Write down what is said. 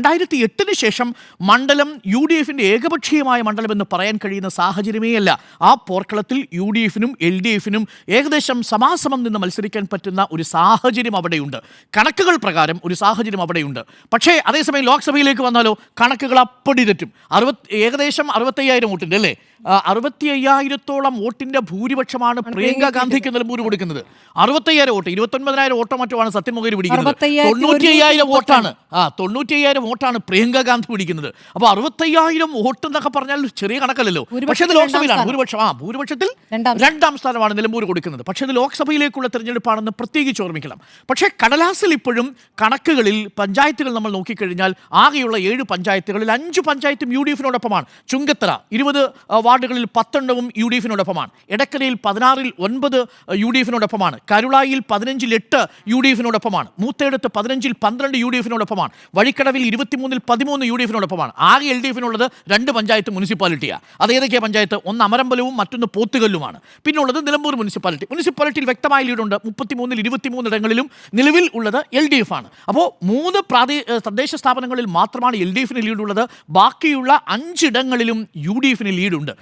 2008 ശേഷം മണ്ഡലം U D എഫിൻ്റെ ഏകപക്ഷീയമായ മണ്ഡലം എന്ന് പറയാൻ കഴിയുന്ന സാഹചര്യമേയല്ല. ആ പോർക്കളത്തിൽ യു ഡി എഫിനും എൽ ഡി എഫിനും ഏകദേശം സമാസമം നിന്ന് മത്സരിക്കാൻ പറ്റുന്ന ഒരു സാഹചര്യം അവിടെയുണ്ട്. കണക്കുകൾ പ്രകാരം ഒരു സാഹചര്യം അവിടെയുണ്ട്. പക്ഷേ അതേസമയം ലോക്സഭയിലേക്ക് വന്നാലോ കണക്കുകൾ അപ്പടി തെറ്റും. ഏകദേശം 65,000 വോട്ടിൻ്റെ അല്ലേ, 65,000-ഓളം വോട്ടിന്റെ ഭൂരിപക്ഷമാണ് പ്രിയങ്ക ഗാന്ധിക്ക് നിലമ്പൂർ കൊടുക്കുന്നത്. 65,000 വോട്ട്, 29,000 വോട്ടോ മറ്റുമാണ് സത്യം മൊകേരി പിടിക്കുന്നത്. 95,000 വോട്ടാണ് 95,000 വോട്ടാണ് പ്രിയങ്ക ഗാന്ധി പിടിക്കുന്നത്. അപ്പോൾ 65,000 വോട്ട് എന്നൊക്കെ പറഞ്ഞാൽ ചെറിയ കണക്കല്ലല്ലോ. പക്ഷേ ഇത് ലോക്സഭയിലാണ് ഭൂരിപക്ഷത്തിൽ രണ്ടാം സ്ഥാനമാണ് നിലമ്പൂർ കൊടുക്കുന്നത്. പക്ഷേ ഇത് ലോക്സഭയിലേക്കുള്ള തെരഞ്ഞെടുപ്പാണെന്ന് പ്രത്യേകിച്ച് ഓർമ്മിക്കണം. പക്ഷേ കടലാസിൽ ഇപ്പോഴും കണക്കുകളിൽ പഞ്ചായത്തുകൾ നമ്മൾ നോക്കിക്കഴിഞ്ഞാൽ ആകെയുള്ള 7 പഞ്ചായത്തുകളിൽ 5 പഞ്ചായത്തും യു ഡി എഫിനോടൊപ്പമാണ്. ചുങ്കത്തറ 20 വാർഡുകളിൽ 10 യു ഡി എഫിനോടൊപ്പമാണ്. എടക്കരയിൽ 16-ൽ 9 യു ഡി എഫിനോടൊപ്പമാണ്. കരുളായിൽ 15-ൽ 8 യു ഡി എഫിനോടൊപ്പമാണ്. മൂത്തേടത്ത് 15-ൽ 12 യു ഡി എഫിനോടൊപ്പമാണ്. വഴിക്കടവിൽ 23-ൽ 13 യു ഡി എഫിനോടൊപ്പമാണ്. ആകെ എൽ ഡി എഫിനുള്ളത് 2 പഞ്ചായത്ത് മുനിസിപ്പാലിറ്റിയാണ്. അത് ഏതൊക്കെയാണ് പഞ്ചായത്ത്? ഒന്ന് അമരമ്പലവും മറ്റൊന്ന് പോത്തുകല്ലുമാണ്. പിന്നുള്ളത് നിലമ്പൂർ മുനിസിപ്പാലിറ്റിയിൽ വ്യക്തമായ ലീഡുണ്ട്. 33-ൽ 23 ഇടങ്ങളിലും നിലവിൽ ഉള്ളത് എൽ ഡി എഫ് ആണ്. അപ്പോൾ 3 തദ്ദേശ സ്ഥാപനങ്ങളിൽ മാത്രമാണ് എൽ ഡി എഫിന് ലീഡുള്ളത്. ബാക്കിയുള്ള 5 ഇടങ്ങളിലും യു ഡി എഫിന് ലീഡുണ്ട്.